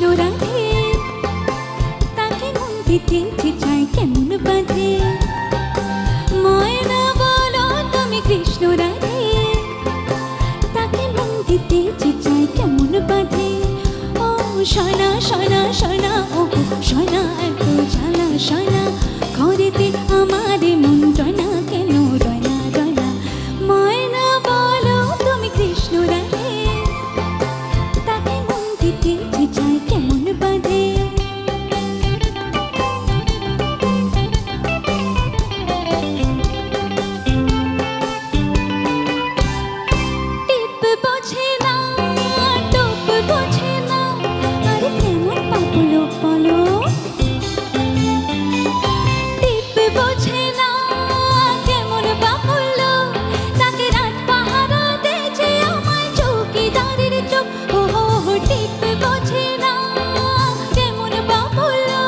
কৃষ্ণ রাধে তাকে মন দিতে যে চাই কেমন বাঁধে ময়না বলো তুমি কৃষ্ণ রাধে তাকে মন দিতে যে চাই কেমন বাঁধে ও সোনা সোনা সোনা ও সোনা এত জ্বালা সোনা ঘরেতে আমার মন ডনা কেন ডনা ডনা ময়না বলো তুমি কৃষ্ণ রাধে তাকে মন দিতে যে চাই কেমন বাঁধে টিপ বোঝে না টোপ বোঝে না আরে কেমন পাপলো বলো টিপ বোঝে না কেমন পাপলো তাকে রাত পাহারা দেছে আমায় চৌকিদারের চোখ ও হো হো টিপ বোঝে না কেমন পাপলো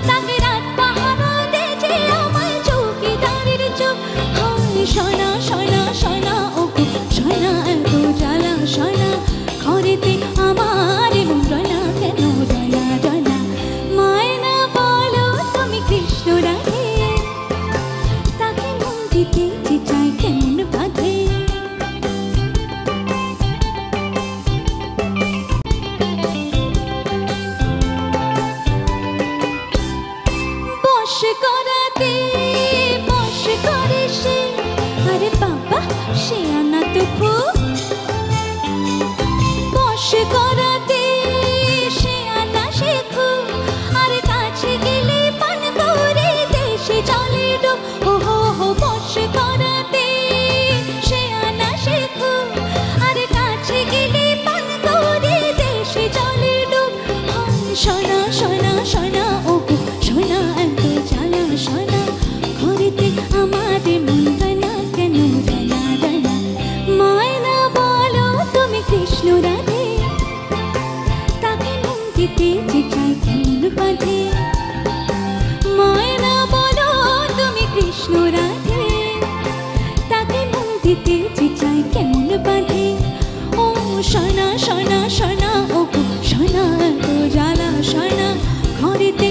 তাকে রাত পাহারা দেছে আমায় চৌকিদারের চোখ হায় সোনা সোনা সোনা ও সোনা এত জ্বালা সোনা ঘরেতে আমার মন ডনা কেন ডনা ডনা ময়না বলো তুমি কৃষ্ণ রাধে তাকে মন দিতে যে চাই কেমন বাঁধে বস করাতে বস করে সে আরে বাবা সে আনা তো খুব বস করাতে সে আনা সে খুব আরে কাছে গেলে পান করে দেশে চলে ডুব ও হো হো বস করাতে সে আনা সে খুব আরে কাছে গেলে পান করে দেশে চলে ডুব সোনা সোনা সোনা ও সোনা এত জ্বালা সোনা ঘরেতে আমার মন ডনা কেন ডনা ডনা ময়না বলো তুমি কৃষ্ণ রাধে তাকে মন দিতে যে চাই কেমন বাঁধে ময়না বলো তুমি কৃষ্ণ রাধে তাকে মন দিতে যে চাই কেমন বাঁধে ও সোনা সোনা সোনা ও সোনা এত জ্বালা সোনা ঘরেতে